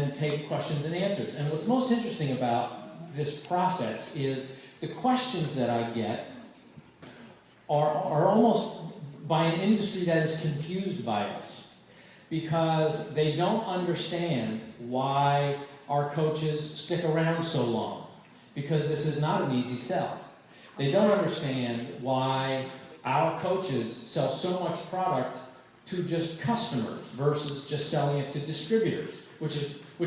then take questions and answers. And what's most interesting about this process is the questions that I get are almost by an industry that is confused by us, because they don't understand why our coaches stick around so long, because this is not an easy sell. They don't understand why our coaches sell so much product to just customers versus just selling it to distributors, which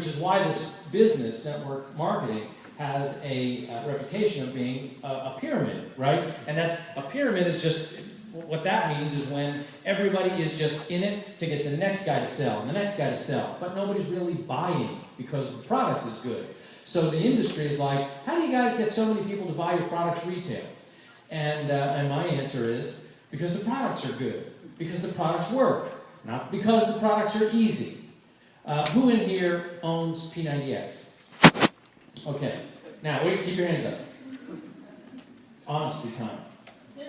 is why this business, network marketing, has a reputation of being a pyramid, right? And that's a pyramid is just, what that means is when everybody is just in it to get the next guy to sell and the next guy to sell, but nobody's really buying because the product is good. So the industry is like, how do you guys get so many people to buy your products retail? And my answer is, because the products are good, because the products work, not because the products are easy. Who in here owns P90X? Okay, now wait, keep your hands up. Honesty time.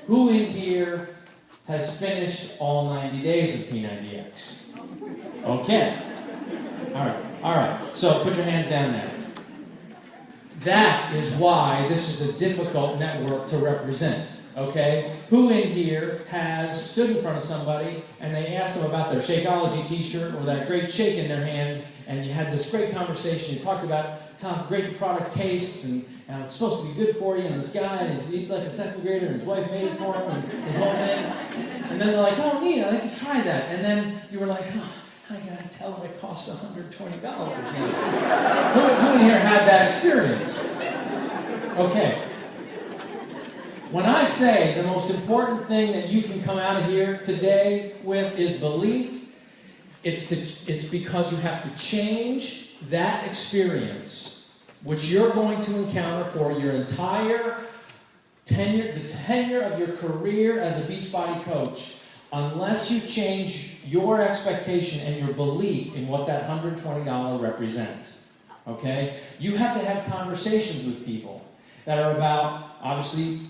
Who in here has finished all 90 days of P90X? Okay. All right. So put your hands down now. That is why this is a difficult network to represent. Okay? Who in here has stood in front of somebody and they asked them about their Shakeology t-shirt or that great shake in their hands, and you had this great conversation, you talked about how great the product tastes and it's supposed to be good for you, and this guy, he's like a second grader, and his wife made it for him, and his whole thing. And then they're like, oh, neat, I'd like to try that. And then you were like, oh, I gotta tell them it costs $120. Who in here had that experience? Okay. When I say the most important thing that you can come out of here today with is belief, it's because you have to change that experience, which you're going to encounter for your entire tenure, the tenure of your career as a Beachbody coach, unless you change your expectation and your belief in what that $120 represents. Okay? You have to have conversations with people that are about, obviously,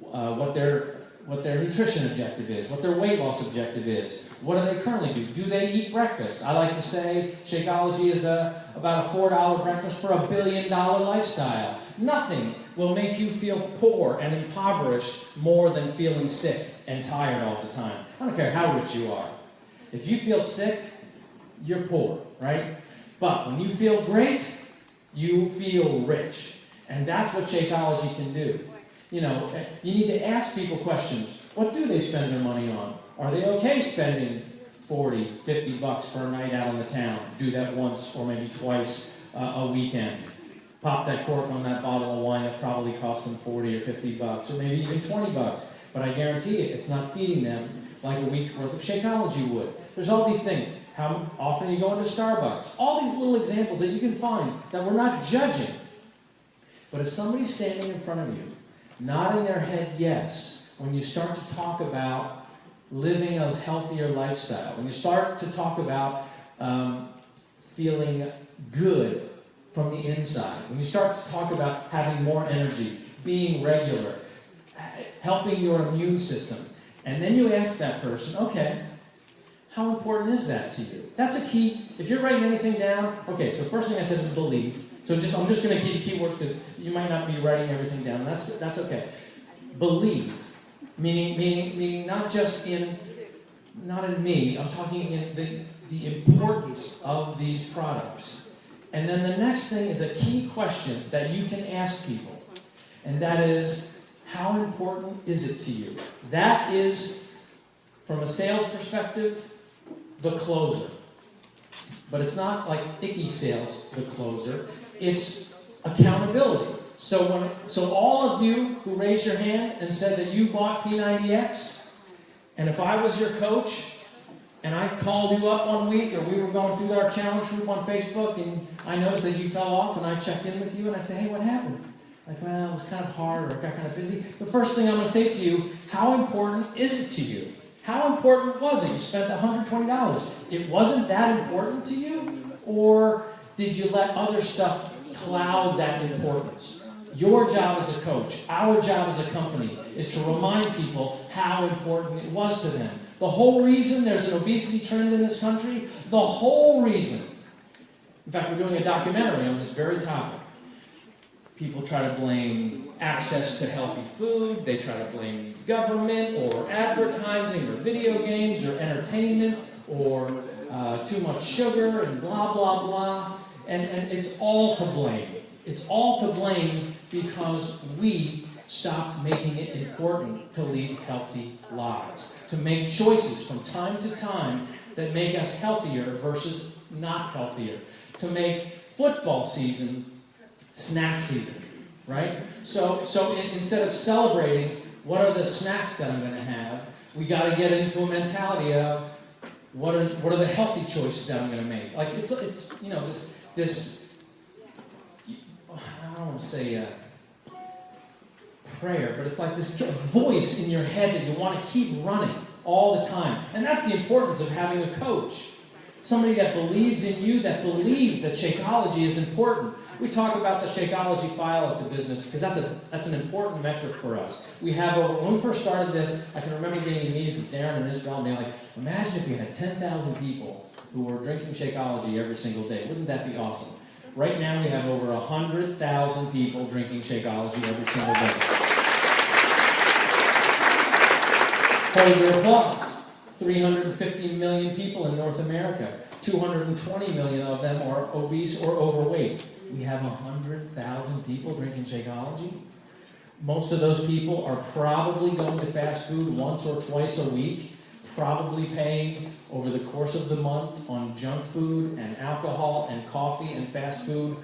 what their nutrition objective is, what their weight loss objective is, what do they currently do? Do they eat breakfast? I like to say Shakeology is about a $4 breakfast for $1 billion lifestyle. Nothing will make you feel poor and impoverished more than feeling sick and tired all the time. I don't care how rich you are. If you feel sick, you're poor, right? But when you feel great, you feel rich. And that's what Shakeology can do. You know, you need to ask people questions. What do they spend their money on? Are they okay spending $40, $50 for a night out on the town? Do that once or maybe twice a weekend. Pop that cork on that bottle of wine that probably cost them $40 or $50, or maybe even $20. But I guarantee it, it's not feeding them like a week's worth of Shakeology would. There's all these things. How often you go into Starbucks? All these little examples that you can find that we're not judging. But if somebody's standing in front of you, nodding their head yes, when you start to talk about living a healthier lifestyle, when you start to talk about feeling good from the inside, when you start to talk about having more energy, being regular, helping your immune system, and then you ask that person, okay, how important is that to you? That's a key. If you're writing anything down, okay, so first thing I said is belief. So I'm just going to keep the keywords because you might not be writing everything down. That's okay. Believe, meaning not in me. I'm talking in the importance of these products. And then the next thing is a key question that you can ask people, and that is, how important is it to you? That is, from a sales perspective, the closer. But it's not like icky sales, the closer. It's accountability. So all of you who raised your hand and said that you bought P90X, and if I was your coach, and I called you up one week, or we were going through our challenge group on Facebook, and I noticed that you fell off, and I checked in with you, and I'd say, hey, what happened? Like, well, it was kind of hard, or I got kind of busy. The first thing I'm going to say to you, how important is it to you? How important was it? You spent $120. It wasn't that important to you? Or did you let other stuff cloud that importance? Your job as a coach, our job as a company, is to remind people how important it was to them. The whole reason there's an obesity trend in this country, the whole reason, In fact, we're doing a documentary on this very topic. People try to blame access to healthy food, they try to blame government or advertising or video games or entertainment or too much sugar and blah, blah, blah. And it's all to blame. It's all to blame because we stopped making it important to lead healthy lives, to make choices from time to time that make us healthier versus not healthier, to make football season snack season, right? So instead of celebrating what are the snacks that I'm going to have, we got to get into a mentality of what are the healthy choices that I'm going to make. Like it's this I don't want to say prayer, but it's like this voice in your head that you want to keep running all the time. And that's the importance of having a coach. Somebody that believes in you, that believes that Shakeology is important. We talk about the Shakeology file at the business because that's an important metric for us. We have when we first started this, I can remember being in meetings with Darren and Isabel and being like, imagine if you had 10,000 people who were drinking Shakeology every single day. Wouldn't that be awesome? Right now we have over 100,000 people drinking Shakeology every single day. Hold your applause. 350 million people in North America. 220 million of them are obese or overweight. We have 100,000 people drinking Shakeology. Most of those people are probably going to fast food once or twice a week, probably paying over the course of the month on junk food and alcohol and coffee and fast food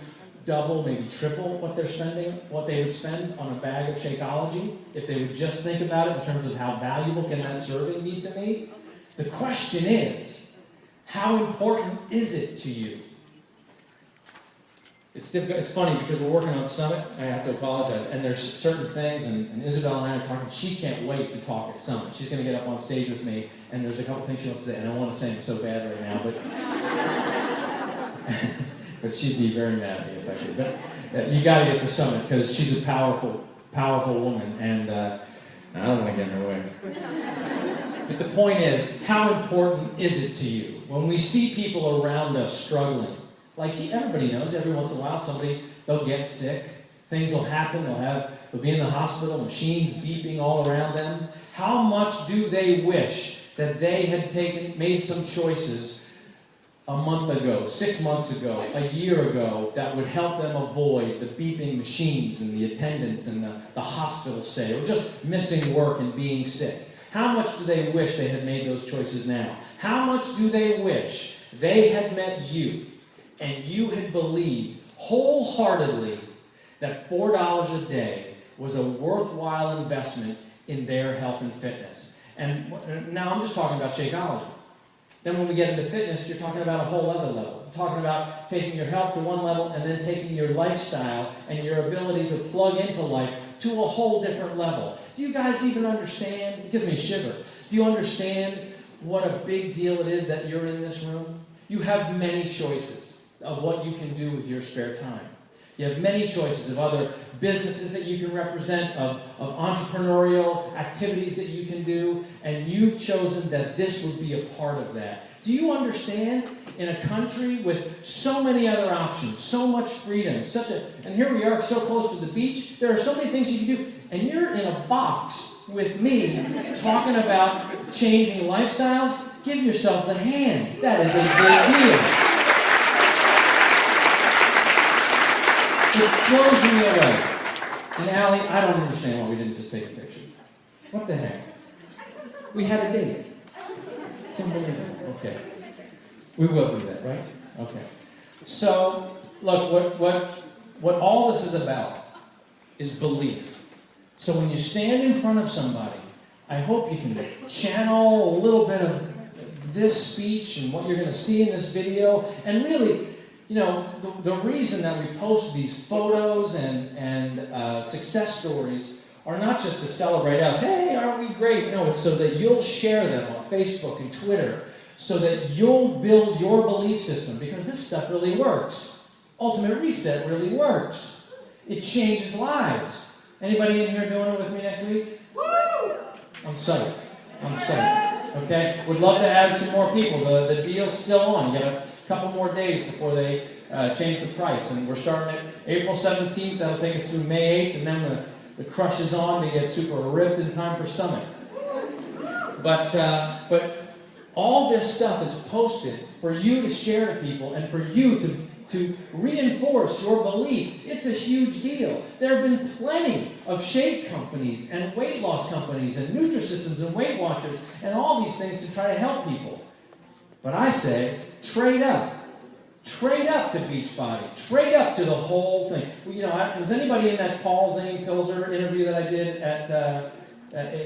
double, maybe triple what they would spend on a bag of Shakeology if they would just think about it in terms of how valuable can that serving be to me. The question is, how important is it to you? It's difficult. It's funny because we're working on Summit. I have to apologize. And there's certain things, and Isabel and I are talking. She can't wait to talk at Summit. She's going to get up on stage with me, and there's a couple things she wants to say. And I want to say them so bad right now, but she'd be very mad at me if I did. But you got to get to Summit because she's a powerful, powerful woman, and I don't want to get in her way. But the point is, how important is it to you when we see people around us struggling? Like everybody knows, every once in a while they'll get sick, things will happen, they'll be in the hospital, machines beeping all around them. How much do they wish that they had made some choices a month ago, 6 months ago, a year ago, that would help them avoid the beeping machines and the attendants and the hospital stay, or just missing work and being sick? How much do they wish they had made those choices now? How much do they wish they had met you and you had believed wholeheartedly that $4 a day was a worthwhile investment in their health and fitness? And now I'm just talking about Shakeology. Then when we get into fitness, you're talking about a whole other level. You're talking about taking your health to one level and then taking your lifestyle and your ability to plug into life to a whole different level. Do you guys even understand? It gives me a shiver. Do you understand what a big deal it is that you're in this room? You have many choices of what you can do with your spare time. You have many choices of other businesses that you can represent, of entrepreneurial activities that you can do, and you've chosen that this would be a part of that. Do you understand? In a country with so many other options, so much freedom, and here we are so close to the beach, there are so many things you can do, and you're in a box with me talking about changing lifestyles. Give yourselves a hand. That is a big deal. It blows me away. And Allie, I don't understand why we didn't just take a picture. What the heck? We had a date. It's unbelievable. Okay. We will do that, right? Okay. So, look, what all this is about is belief. So when you stand in front of somebody, I hope you can channel a little bit of this speech and what you're going to see in this video, and really, the reason that we post these photos and success stories are not just to celebrate us. Hey, aren't we great? No, it's so that you'll share them on Facebook and Twitter, so that you'll build your belief system, because this stuff really works. Ultimate Reset really works. It changes lives. Anybody in here doing it with me next week? Woo! I'm psyched. Okay? Would love to add some more people. The deal's still on. You got a couple more days before they change the price. And we're starting at April 17th. That'll take us through May 8th. And then the crush is on to get super ripped in time for Summit. But all this stuff is posted for you to share to people and for you to reinforce your belief. It's a huge deal. There have been plenty of shake companies and weight loss companies and Nutrisystems and Weight Watchers and all these things to try to help people. But I say, trade up. Trade up to Beachbody. Trade up to the whole thing. Well, you know, was anybody in that Paul Zane Pilzer interview that I did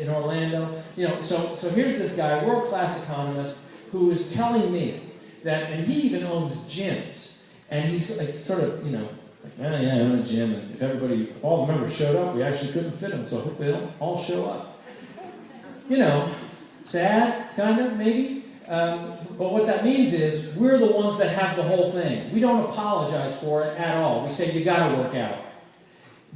in Orlando? You know, so here's this guy, world-class economist, who is telling me that, and he even owns gyms, and he's like sort of, you know, like, yeah, I own a gym, and if all the members showed up, we actually couldn't fit them, so I hope they don't all show up. You know, sad, kind of, maybe. But what that means is we're the ones that have the whole thing. We don't apologize for it at all. We say you got to work out.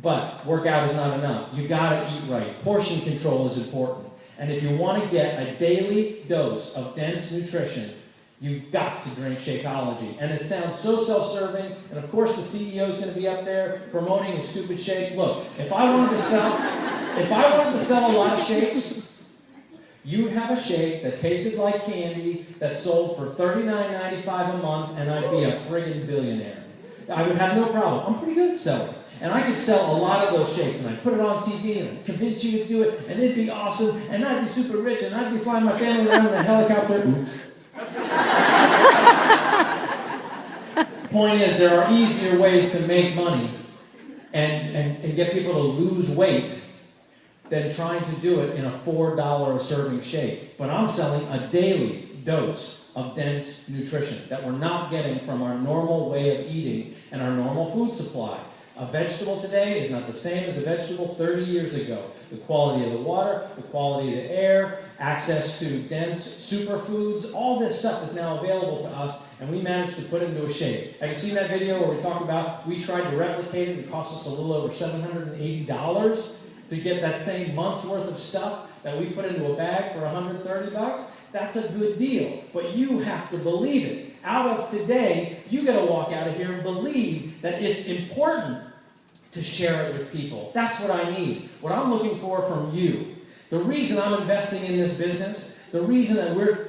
But workout is not enough. You got to eat right. Portion control is important. And if you want to get a daily dose of dense nutrition, you've got to drink Shakeology. And it sounds so self-serving. And of course the CEO is going to be up there promoting his stupid shake. Look, if I wanted to sell a lot of shakes, you would have a shake that tasted like candy that sold for $39.95 a month, and I'd be a friggin' billionaire. I would have no problem. I'm pretty good at selling. And I could sell a lot of those shakes, and I'd put it on TV and convince you to do it, and it'd be awesome, and I'd be super rich, and I'd be flying my family around in a helicopter. Point is, there are easier ways to make money and get people to lose weight than trying to do it in a $4 a serving shake. But I'm selling a daily dose of dense nutrition that we're not getting from our normal way of eating and our normal food supply. A vegetable today is not the same as a vegetable 30 years ago. The quality of the water, the quality of the air, access to dense superfoods, all this stuff is now available to us, and we managed to put it into a shake. Have you seen that video where we talk about we tried to replicate it? It cost us a little over $780 to get that same month's worth of stuff that we put into a bag for $130. That's a good deal, but you have to believe it. Out of today, you got to walk out of here and believe that it's important to share it with people. That's what I need. What I'm looking for from you. The reason I'm investing in this business, the reason that we're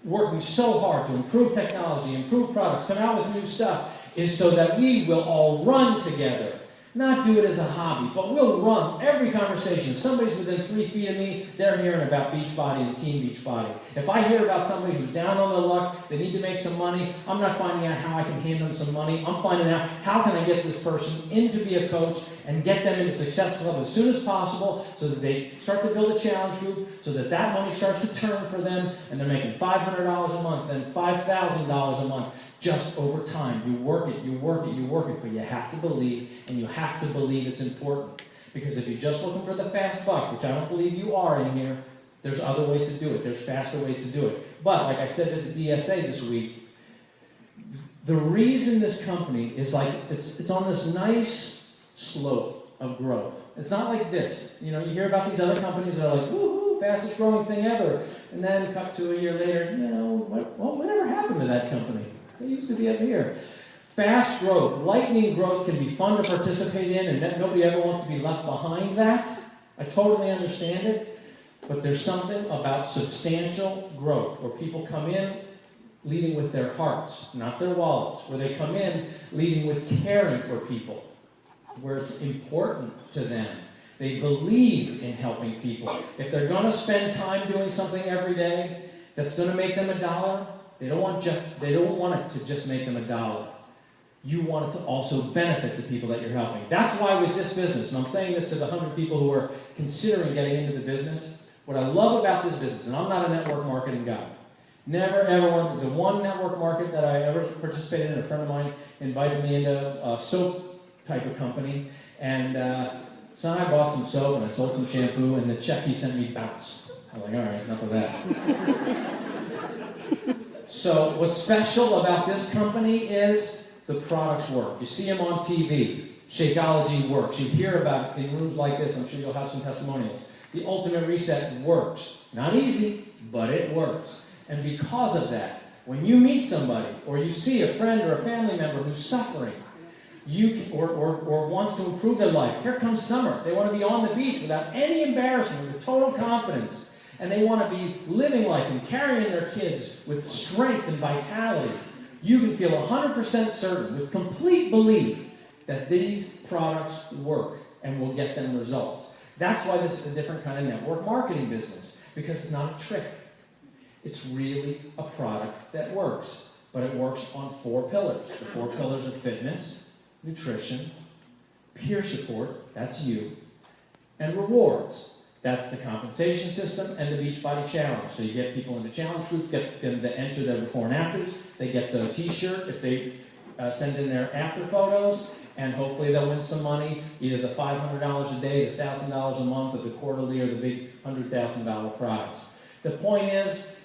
working so hard to improve technology, improve products, come out with new stuff, is so that we will all run together. Not do it as a hobby, but we'll run every conversation. If somebody's within 3 feet of me, they're hearing about Beachbody and Team Beachbody. If I hear about somebody who's down on their luck, they need to make some money, I'm not finding out how I can hand them some money. I'm finding out how can I get this person in to be a coach and get them into success level as soon as possible so that they start to build a challenge group, so that that money starts to turn for them, and they're making $500 a month and $5,000 a month. Just over time. You work it, you work it, you work it, but you have to believe, and you have to believe it's important. Because if you're just looking for the fast buck, which I don't believe you are in here, there's other ways to do it. There's faster ways to do it. But, like I said to the DSA this week, the reason this company is like, it's on this nice slope of growth. It's not like this. You know, you hear about these other companies that are like, woohoo, fastest growing thing ever. And then cut to a year later, you know, whatever happened to that company? They used to be up here. Fast growth, lightning growth can be fun to participate in, and nobody ever wants to be left behind that. I totally understand it. But there's something about substantial growth where people come in leading with their hearts, not their wallets, where they come in leading with caring for people, where it's important to them. They believe in helping people. If they're going to spend time doing something every day that's going to make them $1, they don't want it to just make them $1. You want it to also benefit the people that you're helping. That's why with this business, and I'm saying this to the 100 people who are considering getting into the business, what I love about this business, and I'm not a network marketing guy. Never, ever wanted, the one network market that I ever participated in, a friend of mine invited me into a soap type of company, and so I bought some soap and I sold some shampoo, and the check he sent me bounced. I was like, all right, enough of that. So what's special about this company is the products work. You see them on TV. Shakeology works. You hear about it in rooms like this. I'm sure you'll have some testimonials. The Ultimate Reset works. Not easy, but it works. And because of that, when you meet somebody, or you see a friend or a family member who's suffering, or wants to improve their life, here comes summer. They want to be on the beach without any embarrassment, with total confidence, and they want to be living life and carrying their kids with strength and vitality. You can feel 100% certain, with complete belief, that these products work and will get them results. That's why this is a different kind of network marketing business, because it's not a trick. It's really a product that works, but it works on 4 pillars. The 4 pillars are fitness, nutrition, peer support, that's you, and rewards. That's the compensation system and the Beachbody Challenge. So you get people in the challenge group, get them to enter their before and afters. They get the t-shirt if they send in their after photos, and hopefully they'll win some money, either the $500 a day, the $1,000 a month, or the quarterly, or the big $100,000 prize. The point is,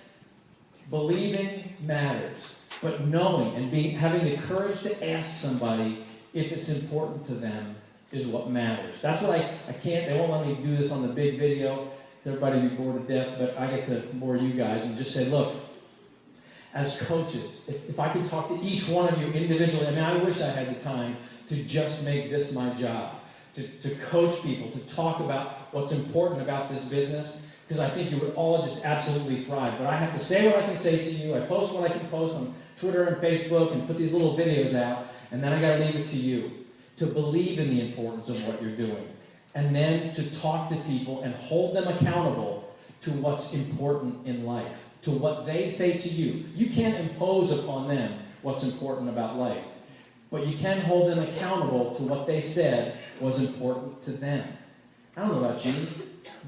believing matters, but knowing and having the courage to ask somebody if it's important to them is what matters. That's what I can't, they won't let me do this on the big video, because everybody will be bored to death, but I get to bore you guys and just say, look, as coaches, if I could talk to each one of you individually, I mean, I wish I had the time to just make this my job, to coach people, to talk about what's important about this business, because I think you would all just absolutely thrive. But I have to say what I can say to you. I post what I can post on Twitter and Facebook and put these little videos out, and then I got to leave it to you to believe in the importance of what you're doing, and then to talk to people and hold them accountable to what's important in life, to what they say to you. You can't impose upon them what's important about life, but you can hold them accountable to what they said was important to them. I don't know about you,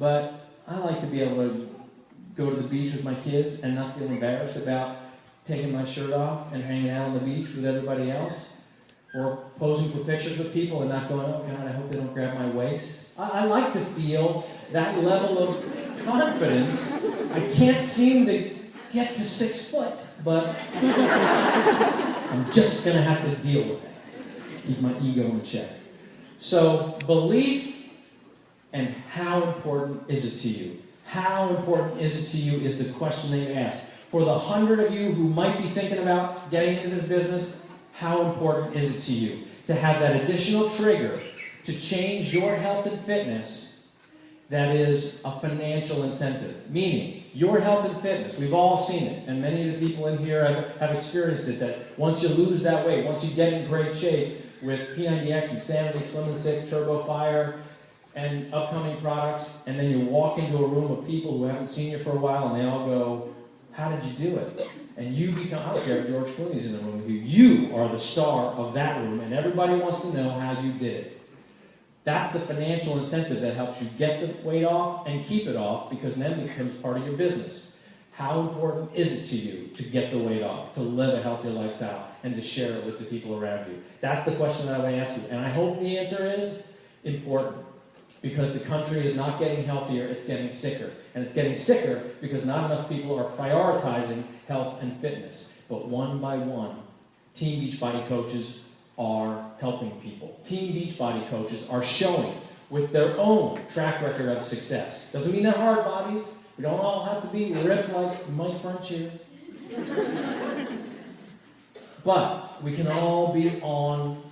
but I like to be able to go to the beach with my kids and not feel embarrassed about taking my shirt off and hanging out on the beach with everybody else, or posing for pictures with people and not going, oh God, I hope they don't grab my waist. I like to feel that level of confidence. I can't seem to get to 6 foot, but I'm just going to have to deal with that. Keep my ego in check. So, belief, and how important is it to you? How important is it to you is the question that you ask. For the 100 of you who might be thinking about getting into this business, how important is it to you to have that additional trigger to change your health and fitness that is a financial incentive? Meaning, your health and fitness, we've all seen it, and many of the people in here have experienced it, that once you lose that weight, once you get in great shape with P90X, Insanity, Slim & 6, Turbo Fire, and upcoming products, and then you walk into a room of people who haven't seen you for a while, and they all go, how did you do it? And you become, I don't care if George Clooney's in the room with you, you are the star of that room, and everybody wants to know how you did it. That's the financial incentive that helps you get the weight off and keep it off, because then it becomes part of your business. How important is it to you to get the weight off, to live a healthier lifestyle, and to share it with the people around you? That's the question that I want to ask you. And I hope the answer is important, because the country is not getting healthier, it's getting sicker. And it's getting sicker because not enough people are prioritizing health and fitness. But one by one, Team Beachbody coaches are helping people. Team Beachbody coaches are showing with their own track record of success. Doesn't mean they're hard bodies. We don't all have to be ripped like Mike French here. But we can all be on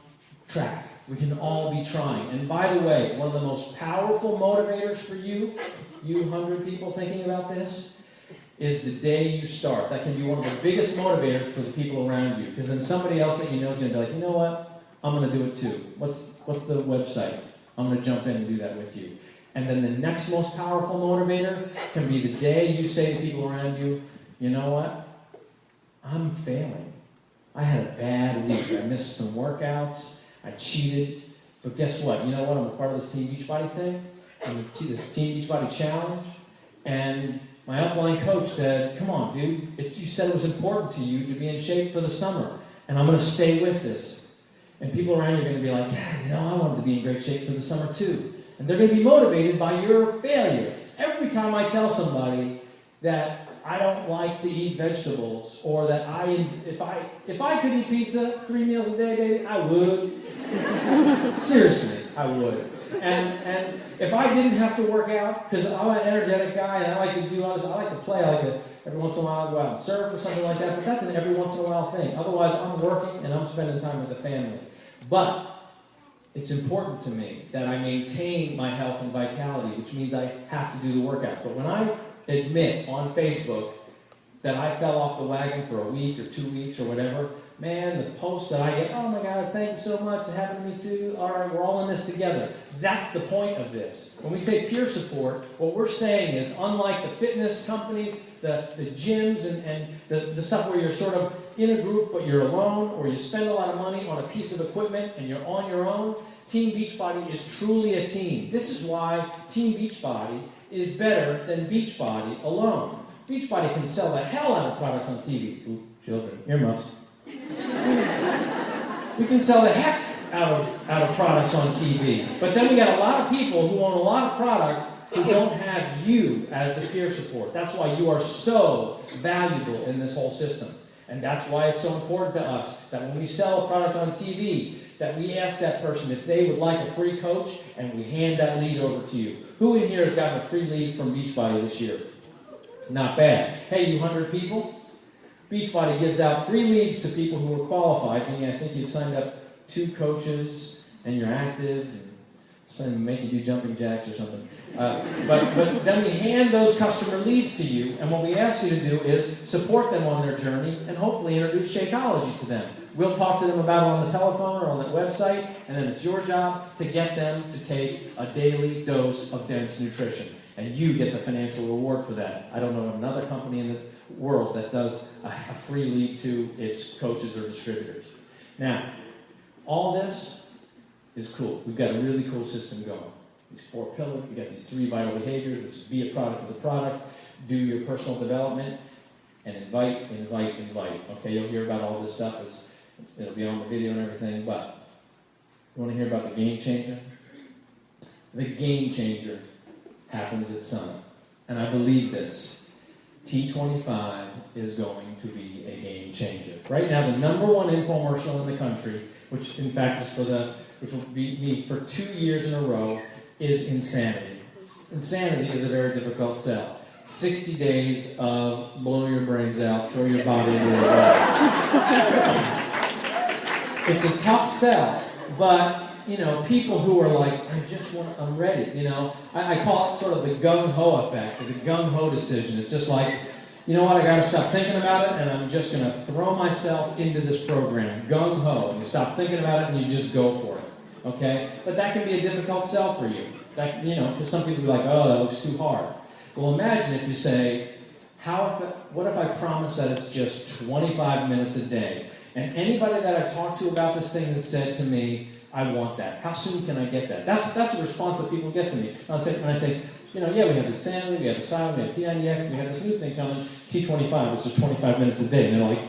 track. We can all be trying. And by the way, one of the most powerful motivators for you 100 people thinking about this, is the day you start. That can be one of the biggest motivators for the people around you. Because then somebody else that you know is going to be like, you know what? I'm going to do it too. What's the website? I'm going to jump in and do that with you. And then the next most powerful motivator can be the day you say to people around you, you know what? I'm failing. I had a bad week. I missed some workouts. I cheated. But guess what? You know what? I'm a part of this Team Beachbody thing. I'm this Team Beachbody Challenge. And my upline coach said, come on, dude. You said it was important to you to be in shape for the summer. And I'm going to stay with this. And people around you are going to be like, yeah, you know, I wanted to be in great shape for the summer too. And they're going to be motivated by your failure. Every time I tell somebody that I don't like to eat vegetables, or that if I could eat pizza 3 meals a day, baby, I would. Seriously, I would. And if I didn't have to work out, because I'm an energetic guy and I like to do others, I like to play, I like to every once in a while go out and surf or something like that, but that's an every once in a while thing. Otherwise, I'm working and I'm spending time with the family. But it's important to me that I maintain my health and vitality, which means I have to do the workouts. But when I admit on Facebook that I fell off the wagon for a week or 2 weeks or whatever, man, the posts that I get, oh my God, thank you so much, it happened to me too, all right, we're all in this together. That's the point of this. When we say peer support, what we're saying is, unlike the fitness companies, the gyms and the stuff where you're sort of in a group but you're alone, or you spend a lot of money on a piece of equipment and you're on your own, Team Beachbody is truly a team. This is why Team Beachbody is better than Beachbody alone. Beachbody can sell the hell out of products on TV. Ooh, children, earmuffs. We can sell the heck out of products on TV. But then we got a lot of people who own a lot of product who don't have you as the peer support. That's why you are so valuable in this whole system. And that's why it's so important to us that when we sell a product on TV, that we ask that person if they would like a free coach, and we hand that lead over to you. Who in here has gotten a free lead from Beachbody this year? Not bad. Hey, you 100 people? Beachbody gives out free leads to people who are qualified, meaning I think you've signed up 2 coaches and you're active, and some make you do jumping jacks or something. But then we hand those customer leads to you, and what we ask you to do is support them on their journey and hopefully introduce Shakeology to them. We'll talk to them about it on the telephone or on the website, and then it's your job to get them to take a daily dose of dense nutrition. And you get the financial reward for that. I don't know of another company in the world that does a free lead to its coaches or distributors. Now, all this is cool. We've got a really cool system going. These 4 pillars, we've got these 3 vital behaviors, which is be a product of the product, do your personal development, and invite. Okay, you'll hear about all this stuff. It'll be on the video and everything, but you want to hear about the game changer? The game changer happens at Summit. And I believe this. T25 is going to be a game changer. Right now, the #1 infomercial in the country, which in fact is which will be me for 2 years in a row, is Insanity. Insanity is a very difficult sell. 60 days of blow your brains out, throw your body into the wall. It's a tough sell, but people who are like, I'm ready, I call it sort of the gung-ho effect, or the gung-ho decision. It's just like, you know what, I gotta stop thinking about it, and I'm just gonna throw myself into this program, gung-ho, and you stop thinking about it and you just go for it, okay? But that can be a difficult sell for you. That, because some people be like, oh, that looks too hard. Well, imagine if you say, what if I promise that it's just 25 minutes a day? And anybody that I talked to about this thing has said to me, I want that. How soon can I get that? That's a response that people get to me. When I say, yeah, we have the Sanity, we have the Silent, we have P90X, we have this new thing coming, T25, which is 25 minutes a day. And they're like,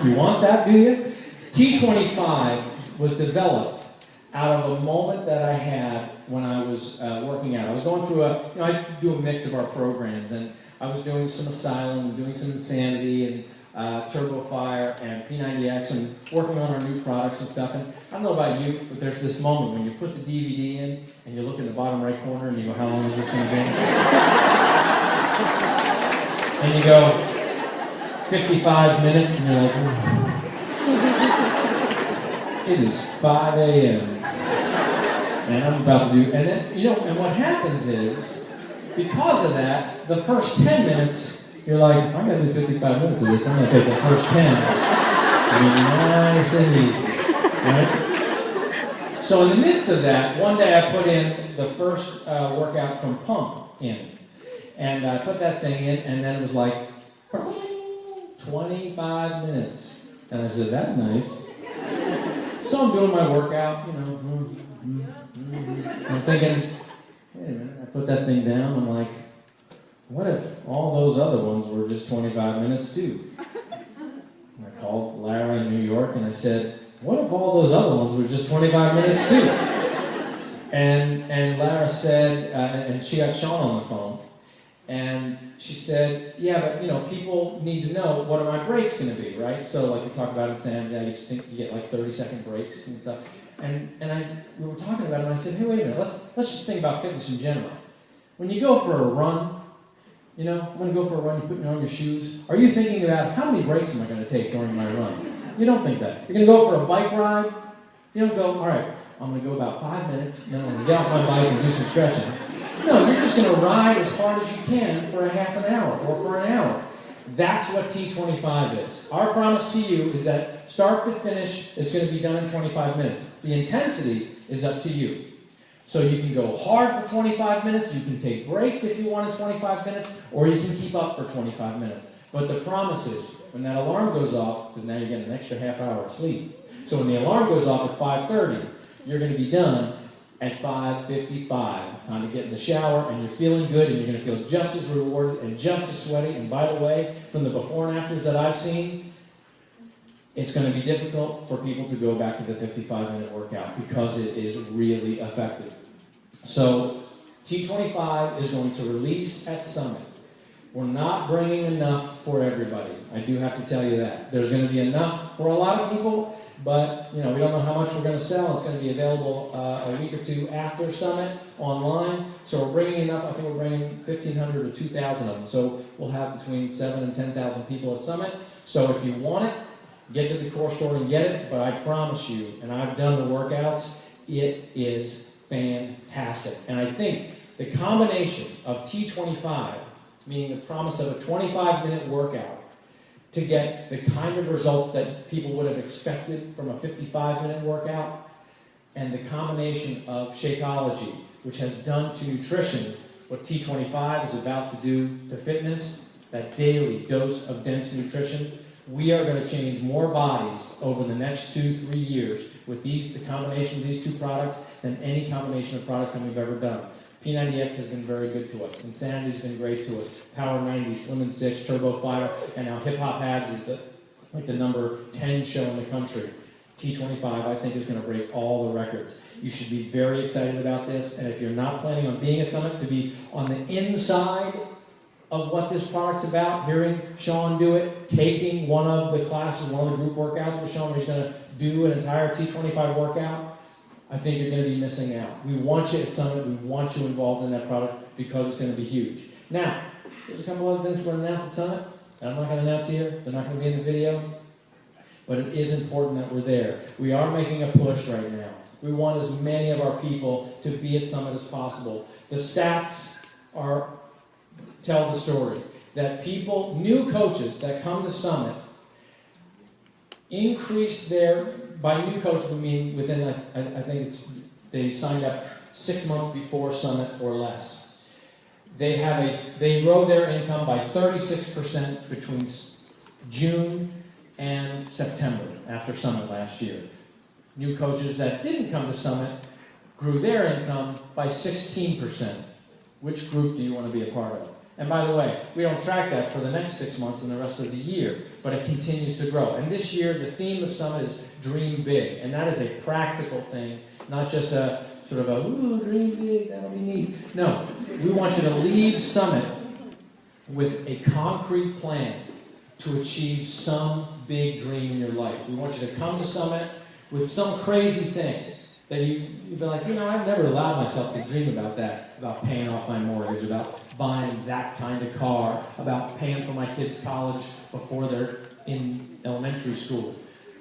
you want that, do you? T25 was developed out of a moment that I had when I was working out. I was going through I do a mix of our programs, and I was doing some Asylum, doing some Insanity, and Turbo Fire and P90X, and working on our new products and stuff. And I don't know about you, but there's this moment when you put the DVD in and you look in the bottom right corner and you go, how long is this going to be? And you go, 55 minutes, and you're like, it is 5 a.m. and I'm about to do, and then, and what happens is, because of that, the first 10 minutes, you're like, I'm going to do 55 minutes of this. I'm going to take the first 10. Nice and easy. Right? So in the midst of that, one day I put in the first workout from Pump in. And I put that thing in, and then it was like, 25 minutes. And I said, that's nice. So I'm doing my workout, I'm thinking, wait a minute, I put that thing down, I'm like, what if all those other ones were just 25 minutes too? And I called Lara in New York and I said, what if all those other ones were just 25 minutes too? And Lara said, and she got Sean on the phone, And she said, yeah, but you know, people need to know what are my breaks going to be, right? So like we talk about in Sam, you think you get like 30-second breaks and stuff. And we were talking about it, and I said, hey, wait a minute, let's just think about fitness in general. When you go for a run, you know, I'm going to go for a run, you're putting on your shoes. Are you thinking about how many breaks am I going to take during my run? You don't think that. You're going to go for a bike ride. You don't go, all right, I'm going to go about 5 minutes, then I'm going to get off my bike and do some stretching. No, you're just going to ride as hard as you can for a half an hour or for an hour. That's what T25 is. Our promise to you is that start to finish, it's going to be done in 25 minutes. The intensity is up to you. So you can go hard for 25 minutes, you can take breaks if you want in 25 minutes, or you can keep up for 25 minutes. But the promise is, when that alarm goes off, because now you're getting an extra half hour of sleep, so when the alarm goes off at 5:30, you're going to be done at 5:55. Time to get in the shower, and you're feeling good, and you're going to feel just as rewarded and just as sweaty. And by the way, from the before and afters that I've seen, it's going to be difficult for people to go back to the 55-minute workout because it is really effective. So T25 is going to release at Summit. We're not bringing enough for everybody. I do have to tell you that. There's going to be enough for a lot of people, but you know, we don't know how much we're going to sell. It's going to be available a week or two after Summit online. So we're bringing enough. I think we're bringing 1,500 or 2,000 of them. So we'll have between 7,000 and 10,000 people at Summit. So if you want it, get to the core store and get it. But I promise you, and I've done the workouts, it is fantastic. And I think the combination of T25, meaning the promise of a 25-minute workout, to get the kind of results that people would have expected from a 55-minute workout, and the combination of Shakeology, which has done to nutrition what T25 is about to do to fitness, that daily dose of dense nutrition. We are going to change more bodies over the next 2-3 years with the combination of these two products than any combination of products that we've ever done. P90X has been very good to us. Insanity's been great to us. Power 90, Slim and 6, Turbo Fire, and now Hip Hop Abs is the number 10 show in the country. T25, I think, is going to break all the records. You should be very excited about this, and if you're not planning on being at Summit, to be on the inside of what this product's about, hearing Sean do it, taking one of the classes, one of the group workouts with Sean, where he's going to do an entire T25 workout, I think you're going to be missing out. We want you at Summit. We want you involved in that product because it's going to be huge. Now, there's a couple other things we're going to announce at Summit, and I'm not going to announce here. They're not going to be in the video. But it is important that we're there. We are making a push right now. We want as many of our people to be at Summit as possible. The stats tell the story that people, new coaches that come to Summit, increase by new coaches we mean within, I think they signed up 6 months before Summit or less. They grow their income by 36% between June and September after Summit last year. New coaches that didn't come to Summit grew their income by 16%. Which group do you want to be a part of? And by the way, we don't track that for the next 6 months and the rest of the year, but it continues to grow. And this year, the theme of Summit is Dream Big, and that is a practical thing, not just a sort of a, ooh, dream big, that'll be neat. No, we want you to leave Summit with a concrete plan to achieve some big dream in your life. We want you to come to Summit with some crazy thing that you've been like, I've never allowed myself to dream about that, about paying off my mortgage, about buying that kind of car, about paying for my kids' college before they're in elementary school.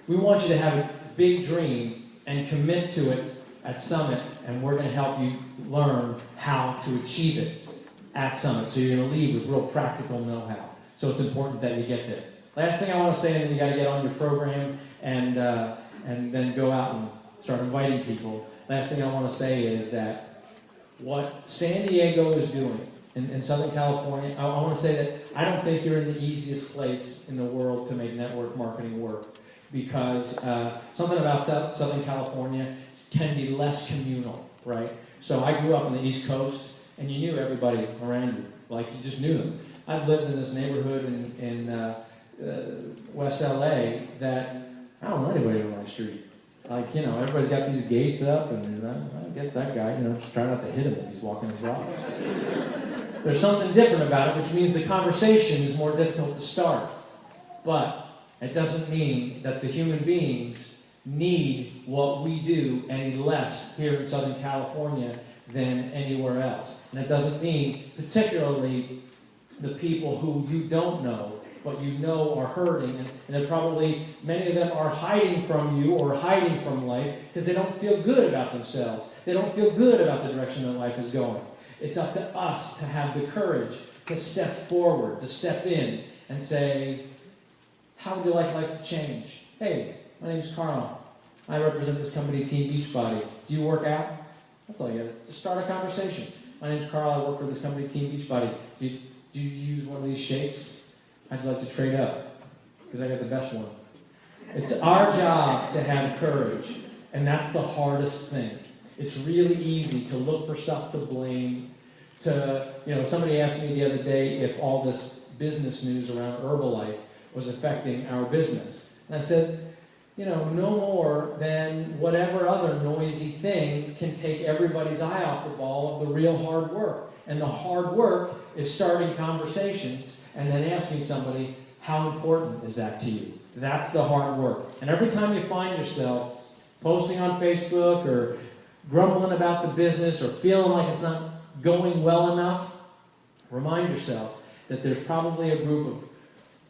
We want you to have a big dream and commit to it at Summit, and we're going to help you learn how to achieve it at Summit. So you're going to leave with real practical know-how. So it's important that you get there. Last thing I want to say, and then you got to get on your program and then go out and start inviting people. Last thing I want to say is that what San Diego is doing in Southern California, I want to say that I don't think you're in the easiest place in the world to make network marketing work, because something about Southern California can be less communal, right? So I grew up on the East Coast, and you knew everybody around you, like you just knew them. I've lived in this neighborhood in West LA that I don't know anybody on my street. Like, everybody's got these gates up, and I guess that guy, just try not to hit him if he's walking his dog. There's something different about it, which means the conversation is more difficult to start. But it doesn't mean that the human beings need what we do any less here in Southern California than anywhere else. And it doesn't mean particularly the people who you don't know, but you know are hurting, and they're probably, many of them are hiding from you or hiding from life because they don't feel good about themselves. They don't feel good about the direction their life is going. It's up to us to have the courage to step forward, to step in and say, how would you like life to change? Hey, my name's Carl. I represent this company, Team Beachbody. Do you work out? That's all you got to do. Just start a conversation. My name's Carl. I work for this company, Team Beachbody. Do you use one of these shakes? I'd like to trade up because I got the best one. It's our job to have courage, and that's the hardest thing. It's really easy to look for stuff to blame. Somebody asked me the other day if all this business news around Herbalife was affecting our business. And I said, no more than whatever other noisy thing can take everybody's eye off the ball of the real hard work. And the hard work is starting conversations and then asking somebody, how important is that to you? That's the hard work. And every time you find yourself posting on Facebook or grumbling about the business or feeling like it's not going well enough, remind yourself that there's probably a group of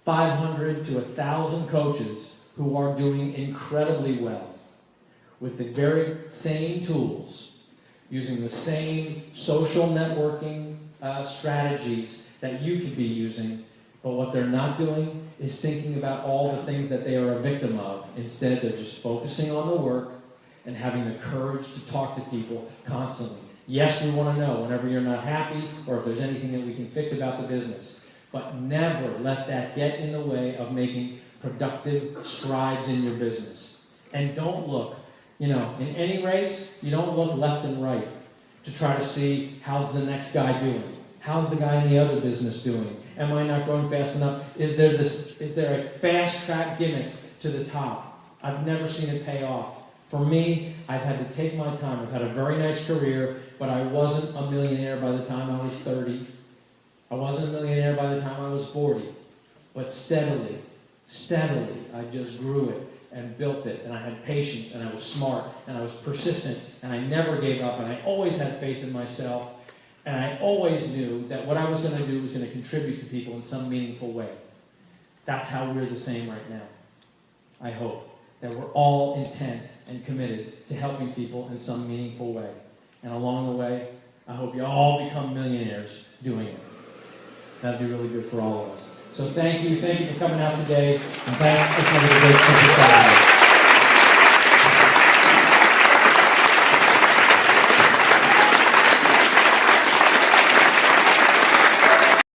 500 to 1,000 coaches who are doing incredibly well with the very same tools, using the same social networking strategies that you could be using, but what they're not doing is thinking about all the things that they are a victim of. Instead, they're just focusing on the work and having the courage to talk to people constantly. Yes, we want to know whenever you're not happy or if there's anything that we can fix about the business, but never let that get in the way of making productive strides in your business. And don't look, in any race, you don't look left and right to try to see how's the next guy doing. How's the guy in the other business doing? Am I not growing fast enough? Is there a fast track gimmick to the top? I've never seen it pay off. For me, I've had to take my time. I've had a very nice career, but I wasn't a millionaire by the time I was 30. I wasn't a millionaire by the time I was 40. But steadily, I just grew it and built it, and I had patience, and I was smart, and I was persistent, and I never gave up, and I always had faith in myself, and I always knew that what I was going to do was going to contribute to people in some meaningful way. That's how we're the same right now. I hope that we're all intent and committed to helping people in some meaningful way. And along the way, I hope you all become millionaires doing it. That'd be really good for all of us. So thank you for coming out today, and thanks for coming to Great Simple Side.